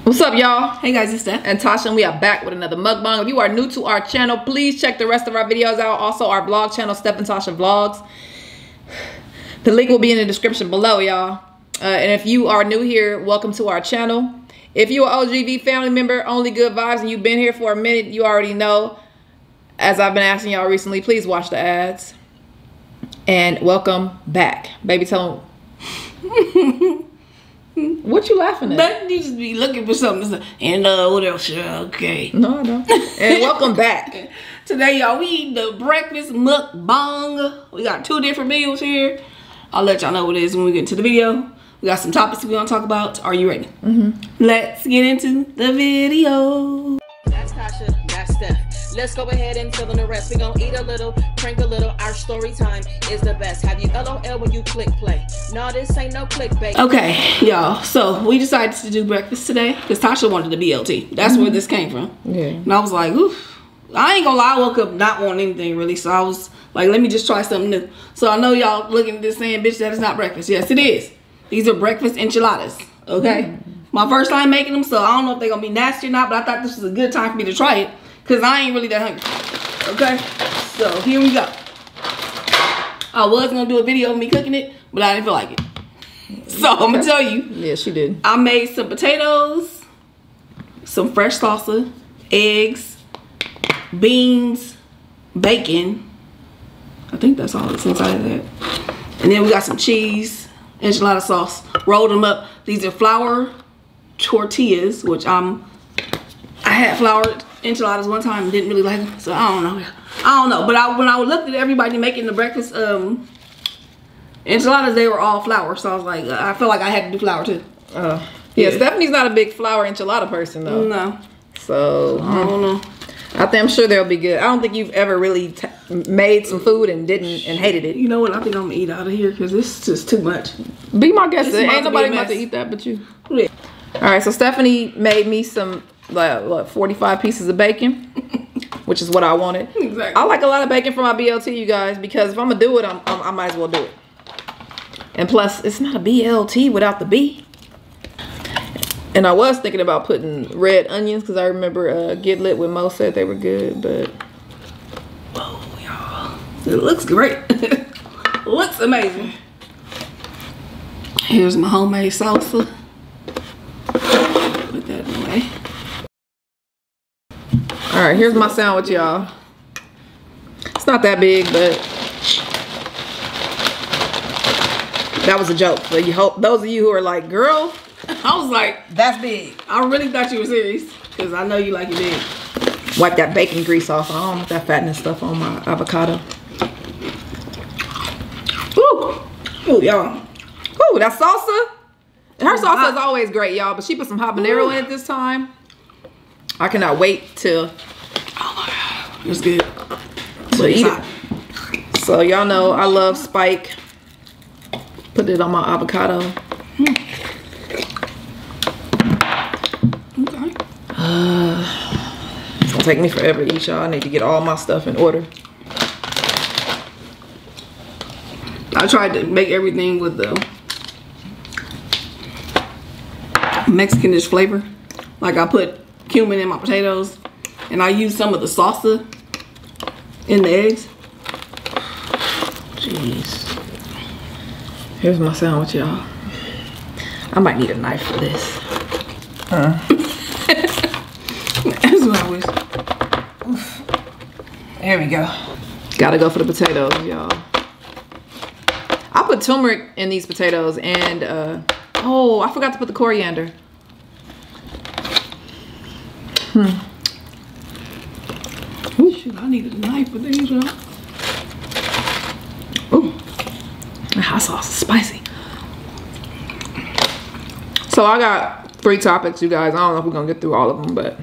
What's up, y'all? Hey guys, it's Steph and Tasha, and we are back with another mukbang. If you are new to our channel, please check the rest of our videos out. Also, our vlog channel, Steph and Tasha Vlogs. The link will be in the description below, y'all. And if you are new here, welcome to our channel. If you're an OGV family member, Only Good Vibes, and you've been here for a minute, you already know. As I've been asking y'all recently, please watch the ads. And welcome back. Baby, tell them. What you laughing at? That you just be looking for something to say. And what else? Okay. No, I don't. And welcome back. Today, y'all, we eat the breakfast mukbang. We got two different meals here. I'll let y'all know what it is when we get into the video. We got some topics we want to talk about. Are you ready? Let's get into the video. That's Tasha, that's Steph. Let's go ahead and fill in the rest. We gonna eat a little, drink a little. Our story time is the best. Have you LOL when you click play? No, this ain't no clickbait. Okay, y'all. So we decided to do breakfast today because Tasha wanted the BLT. That's where this came from. Yeah. And I was like, oof. I ain't gonna lie, I woke up not wanting anything really. So I was like, let me just try something new. So I know y'all looking at this saying, bitch, that is not breakfast. Yes, it is. These are breakfast enchiladas. Okay. My first time making them, so I don't know if they're gonna be nasty or not, but I thought this was a good time for me to try it because I ain't really that hungry. Okay, so here we go. I was gonna do a video of me cooking it, but I didn't feel like it. So I'm gonna tell you. Yeah, she did. I made some potatoes, some fresh salsa, eggs, beans, bacon. I think that's all that's inside of that. And then we got some cheese, enchilada sauce, rolled them up. These are flour tortillas, which I had flour enchiladas one time and didn't really like them, so I don't know. But when I looked at everybody making the breakfast enchiladas, they were all flour, so I was like, I felt like I had to do flour too. Yeah, Stephanie's not a big flour enchilada person though. No. So I don't know. I'm sure they'll be good. I don't think you've ever really made some food and hated it. You know what? I think I'm gonna eat out of here because this is just too much. Be my guest. Ain't nobody about to eat that but you. Yeah. All right, so Stephanie made me some like 45 pieces of bacon, which is what I wanted. Exactly. I like a lot of bacon for my BLT, you guys, because if I'm gonna do it, I might as well do it. And plus, it's not a BLT without the B. And I was thinking about putting red onions because I remember Get Lit with Mo said they were good, but oh y'all, it looks great. Looks amazing. Here's my homemade salsa. Put that away. All right, here's my sandwich, y'all. It's not that big, but that was a joke. So you hope those of you who are like, girl, I was like, that's big. I really thought you were serious because I know you like it big. Wipe that bacon grease off. I don't want that fatness stuff on my avocado. Ooh, ooh, y'all. Ooh, that salsa. Her salsa is always great, y'all, but she put some habanero in it this time. I cannot wait till. Oh my God, it's good. To eat it. So y'all know I love Spike. Put it on my avocado. Okay. It's gonna take me forever to eat, y'all. I need to get all my stuff in order. I tried to make everything with the Mexican-ish flavor. Like I put cumin in my potatoes and I used some of the salsa in the eggs. Jeez. Here's my sandwich, y'all. I might need a knife for this. That's what I wish. There we go. Gotta go for the potatoes, y'all. I put turmeric in these potatoes and oh, I forgot to put the coriander. Ooh, shoot, I needed a knife for these, y'all. Ooh, that hot sauce is spicy. So I got 3 topics, you guys. I don't know if we're gonna get through all of them, but.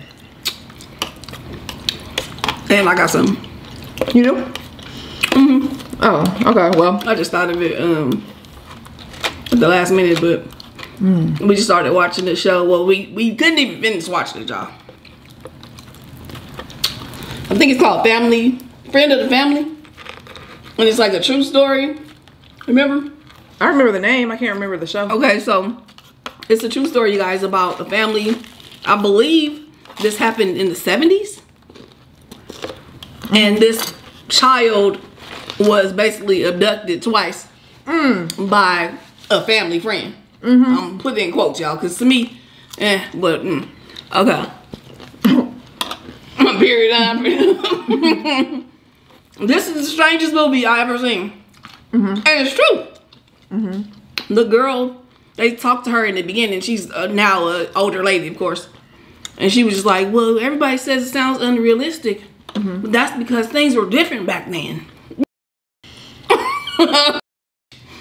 And I got some. You do? Oh, okay, well. I just thought of it at the last minute, but we just started watching the show. Well, we couldn't even finish watching it, y'all. I think it's called Friend of the Family. And it's like a true story. Remember? I remember the name. I can't remember the show. Okay, so it's a true story, you guys, about a family I believe this happened in the 70s. And this child was basically abducted twice by a family friend. I'm putting it in quotes, y'all, because to me, okay. Period. This is the strangest movie I ever seen. And it's true. The girl, they talked to her in the beginning. She's now an older lady, of course. And she was just like, well, everybody says it sounds unrealistic. But that's because things were different back then. So I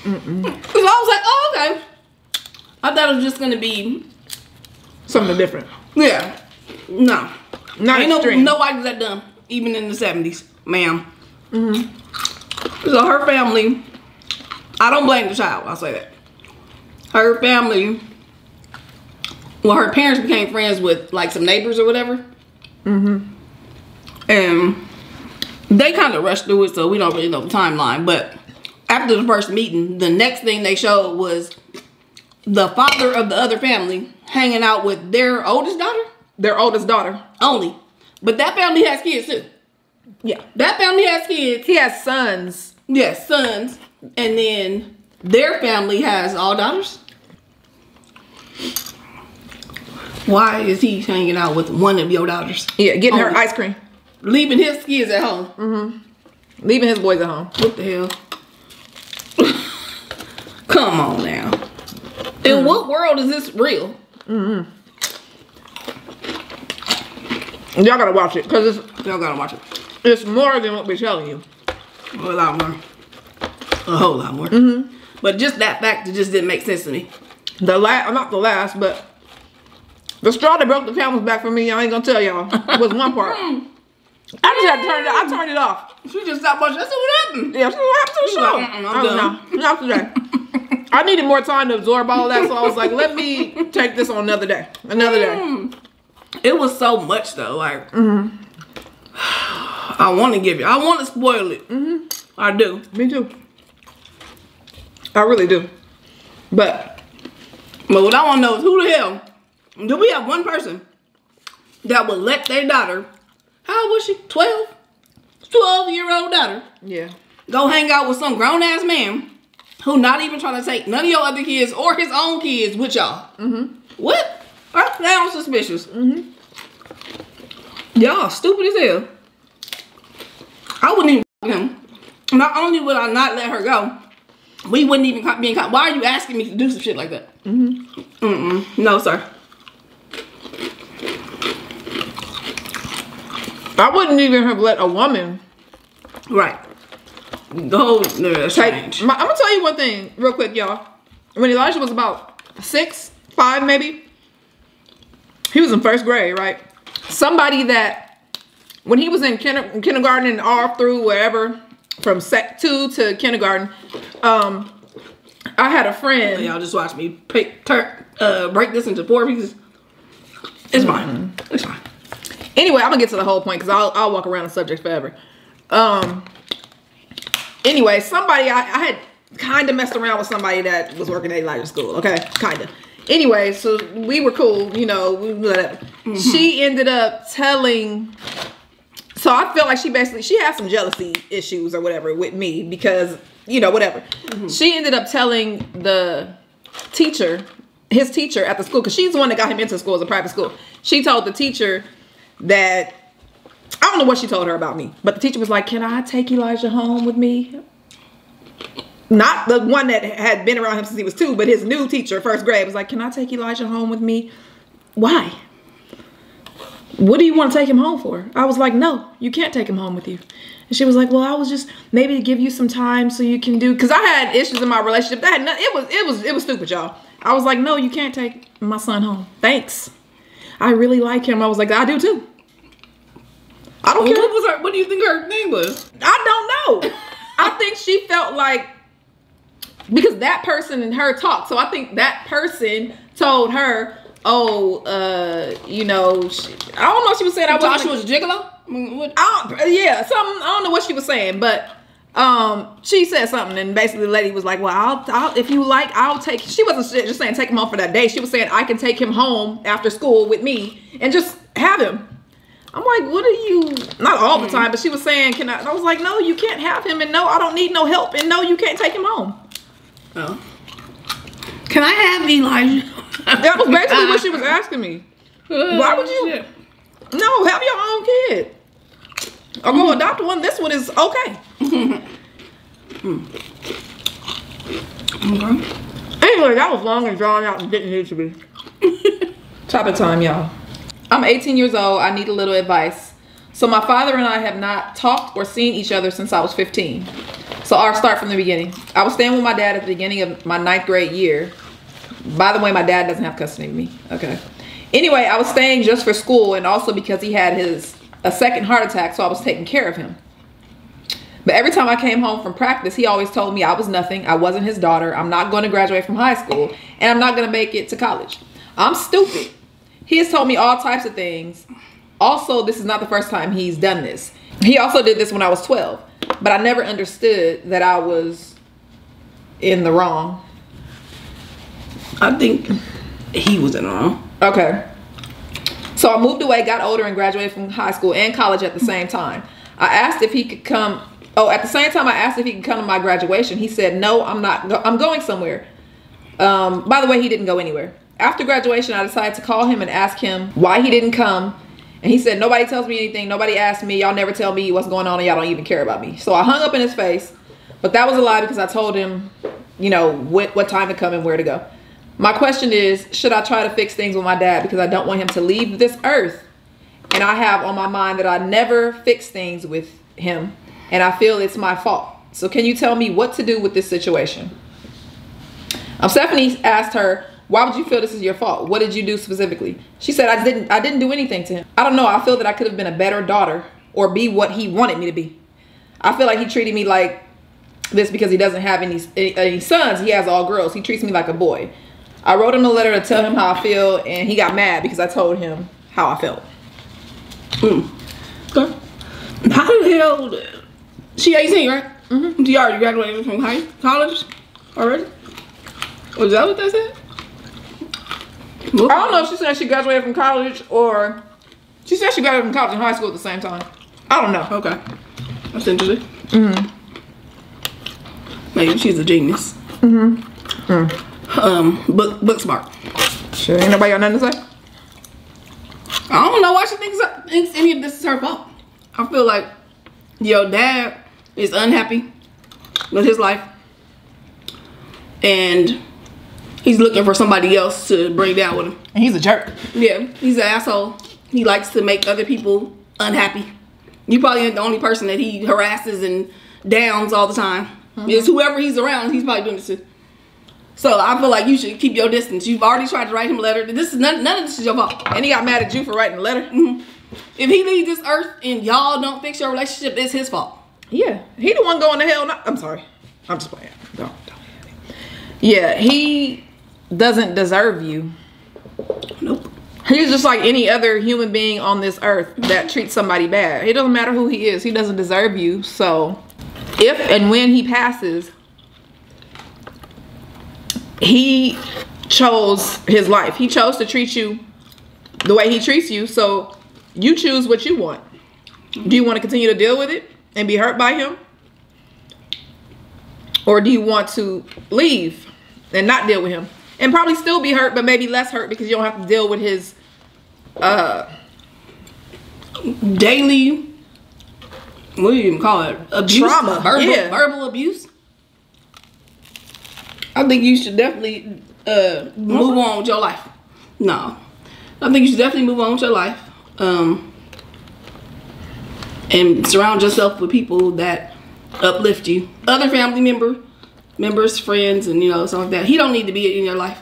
was like, oh, okay. I thought it was just going to be something different. Yeah. No. Not extreme. Nobody was that dumb, even in the 70s, ma'am. So her family, I don't blame the child, I'll say that. Her family, well, her parents became friends with like some neighbors or whatever. And they kind of rushed through it, so we don't really know the timeline. But after the first meeting, the next thing they showed was the father of the other family hanging out with their oldest daughter. Their oldest daughter. Only. But that family has kids too. Yeah. That family has kids. He has sons. Yes, sons. And then their family has all daughters. Why is he hanging out with one of your daughters? Yeah, getting her ice cream. Leaving his kids at home. Leaving his boys at home. What the hell? Come on now. In what world is this real? Y'all gotta watch it, cause y'all gotta watch it. It's more than what we're telling you. A lot more. A whole lot more. But just that fact, it just didn't make sense to me. Not the last, but the straw that broke the camel's back for me, I ain't gonna tell y'all, was one part. I just had to turn it. I turned it off. She just stopped watching. That's what happened. Yeah, what happened to the show? Like, I'm done. Not today. I needed more time to absorb all of that, so I was like, let me take this on another day. Another day. It was so much though. Like, I want to give it. I want to spoil it. I do. Me too. I really do. But what I want to know is who the hell do we have one person that would let their daughter, how old was she? 12? 12-year-old daughter. Yeah. Go hang out with some grown ass man who not even trying to take none of your other kids or his own kids with y'all. What? That sounds suspicious. Y'all stupid as hell. I wouldn't even him. Not only would I not let her go, we wouldn't even be in contact. Why are you asking me to do some shit like that? No, sir. I wouldn't even have let a woman. Right. The whole that's strange. I'm gonna tell you one thing real quick, y'all. When Elijah was about 6, 5 maybe, he was in 1st grade, right? Somebody that, when he was in kindergarten and all through wherever, from Sec 2 to kindergarten, I had a friend. Y'all just watch me break this into 4 pieces. It's fine. It's fine. Anyway, I'm gonna get to the whole point because I'll walk around the subject forever. Anyway, somebody I had kind of messed around with somebody that was working at Elijah's school. Okay, kind of. Anyway, so we were cool, you know. She ended up telling. So I feel like she had some jealousy issues or whatever with me because, you know, whatever. She ended up telling the teacher, his teacher at the school, because she's the one that got him into school as a private school. She told the teacher that, I don't know what she told her about me, but the teacher was like, can I take Elijah home with me? Not the one that had been around him since he was 2, but his new teacher, 1st grade, was like, can I take Elijah home with me? Why? What do you want to take him home for? I was like, no, you can't take him home with you. And she was like, well, I was just maybe to give you some time so you can do, because I had issues in my relationship. That had nothing, it was stupid, y'all. I was like, no, you can't take my son home. Thanks. I really like him. I was like, I do too. I don't care. What do you think her thing was? I don't know. I think she felt like, because that person and her talked. So I think that person told her, oh, you know, I don't know what she was saying. Tasha was a gigolo? Yeah, something. I don't know what she was saying, but She said something, and basically the lady was like, well, I'll if you like, I'll take, she wasn't just saying take him home for that day. She was saying I can take him home after school with me and just have him. I'm like, what are you, not all the time, but she was saying, can I? And I was like, no, you can't have him, and no, I don't need no help, and no, you can't take him home. Oh. Can I have Elijah? That was basically what she was asking me. Why would you? Shit. No, have your own kid. Or go adopt one. This one is okay. Anyway, that was long and drawn out and didn't need to be. Topic time, y'all. I'm 18 years old. I need a little advice. So my father and I have not talked or seen each other since I was 15. So I'll start from the beginning. I was staying with my dad at the beginning of my 9th grade year. By the way, my dad doesn't have custody of me. Okay. Anyway, I was staying just for school and also because he had a second heart attack, so I was taking care of him. But every time I came home from practice, he always told me I was nothing. I wasn't his daughter. I'm not going to graduate from high school, and I'm not going to make it to college. I'm stupid. He has told me all types of things. Also, this is not the first time he's done this. He also did this when I was 12, but I never understood that I was in the wrong. I think he was in the wrong. Okay. So I moved away, got older, and graduated from high school and college at the same time. I asked if he could come. Oh, at the same time I asked if he could come to my graduation. He said, no, I'm not. I'm going somewhere. By the way, he didn't go anywhere. After graduation, I decided to call him and ask him why he didn't come. And he said, nobody tells me anything. Nobody asked me. Y'all never tell me what's going on, and y'all don't even care about me. So I hung up in his face. But that was a lie because I told him, you know, what time to come and where to go. My question is, should I try to fix things with my dad because I don't want him to leave this earth? And I have on my mind that I never fix things with him, and I feel it's my fault. So can you tell me what to do with this situation? Stephanie asked her, why would you feel this is your fault? What did you do specifically? She said, I didn't do anything to him. I don't know. I feel that I could have been a better daughter or be what he wanted me to be. I feel like he treated me like this because he doesn't have any sons. He has all girls. He treats me like a boy. I wrote him a letter to tell him how I feel, and he got mad because I told him how I felt. Okay. How the hell? She 18, right? Mm-hmm. She already graduated from college already? Was that what they said? I don't know if she said she graduated from college or she said she graduated from college and high school at the same time. I don't know. Okay. That's interesting. Maybe she's a genius. Book smart. Sure. Ain't nobody got nothing to say? I don't know why she thinks any of this is her fault. I feel like your dad is unhappy with his life. And he's looking for somebody else to bring down with him. And he's a jerk. Yeah, he's an asshole. He likes to make other people unhappy. You probably ain't the only person that he harasses and downs all the time. It's whoever he's around, he's probably doing this to. So I feel like you should keep your distance. You've already tried to write him a letter. This is none of this is your fault. And he got mad at you for writing the letter. If he leaves this earth and y'all don't fix your relationship, it's his fault. Yeah, he the one going to hell. I'm sorry. I'm just playing. Don't. Yeah, he doesn't deserve you. Nope. He's just like any other human being on this earth that treats somebody bad. It doesn't matter who he is. He doesn't deserve you. So if and when he passes, he chose his life. He chose to treat you the way he treats you. So you choose what you want. Do you want to continue to deal with it and be hurt by him? Or do you want to leave and not deal with him? And probably still be hurt, but maybe less hurt because you don't have to deal with his daily, what do you even call it? Abuse? Trauma. Verbal abuse. I think you should definitely move on with your life. No. I think you should definitely move on with your life. And surround yourself with people that uplift you. Other family members, friends, and stuff like that. He don't need to be in your life.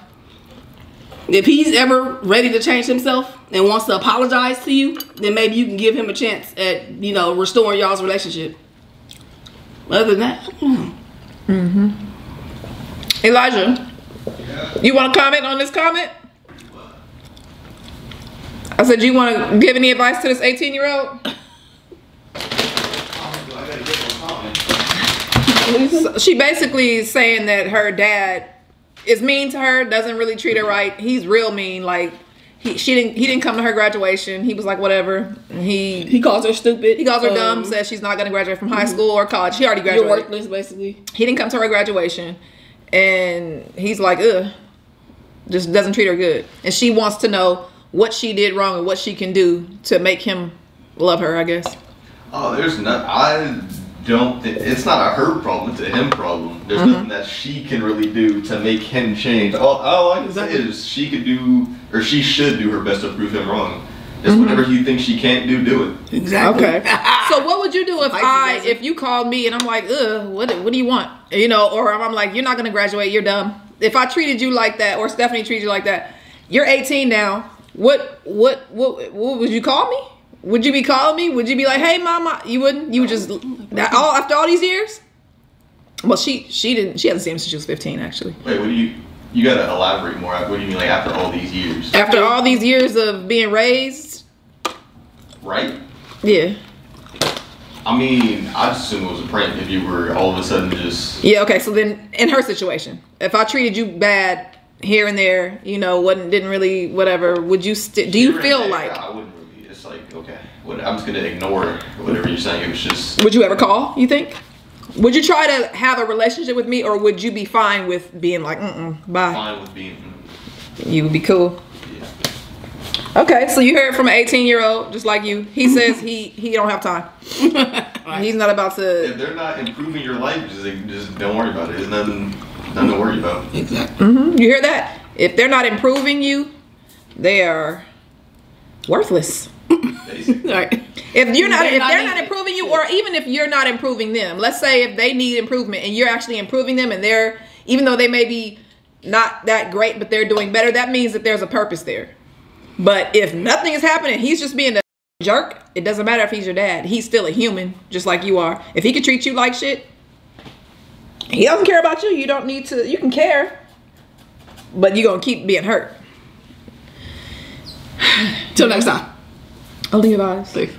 If he's ever ready to change himself and wants to apologize to you, then maybe you can give him a chance at, restoring y'all's relationship. Other than that, Elijah, you want to comment on this comment? I said, you want to give any advice to this 18-year-old? So she basically is saying that her dad is mean to her, doesn't really treat her right. He's real mean. Like he didn't come to her graduation. He was like whatever. He calls her stupid. He calls her dumb. Says she's not gonna graduate from high school or college. She already graduated. You're worthless, basically. He didn't come to her graduation, and he's like, ugh, just doesn't treat her good. And she wants to know what she did wrong and what she can do to make him love her, I guess. Oh, there's not. I don't think it's not a her problem. It's a him problem. There's nothing that she can really do to make him change. All I can say is she could do, or she should do her best to prove him wrong. Just whatever he thinks she can't do it. Exactly. Okay. So what would you do if you called me and I'm like, ugh, what do you want? You know, or I'm like, you're not gonna graduate. You're dumb. If I treated you like that, or Stephanie treated you like that, you're 18 now. What would you call me? Would you be calling me? Would you be like, hey, mama? You wouldn't? You would just, after all these years? Well, she didn't. She hasn't seen him since she was 15, actually. Wait, what do you gotta elaborate more. What do you mean, like, after all these years? After all these years of being raised? Right? Yeah. I mean, I'd assume it was a prank if you were all of a sudden just... Yeah, okay, so then, in her situation, if I treated you bad here and there, you know, didn't really, whatever, would you do you feel like... I wouldn't really. It's like, okay, I'm just gonna ignore whatever you're saying. It was just... Would you ever call, you think? Would you try to have a relationship with me, or would you be fine with being like, bye? Fine with being... You would be cool? Yeah. Okay, so you heard from an 18-year-old, just like you. He says he don't have time. He's not about to... If they're not improving your life, just don't worry about it. There's nothing to worry about. Exactly. You hear that? If they're not improving you, they are worthless. Right. If they're not improving you, or even if you're not improving them, let's say if they need improvement and you're actually improving them, and they're, even though they may be not that great, but they're doing better, that means that there's a purpose there. But if nothing is happening, he's just being a jerk, it doesn't matter if he's your dad. He's still a human, just like you are. If he could treat you like shit, he doesn't care about you. You don't need to, you can care, but you're gonna keep being hurt. Till next time. I'll leave your eyes. Safe.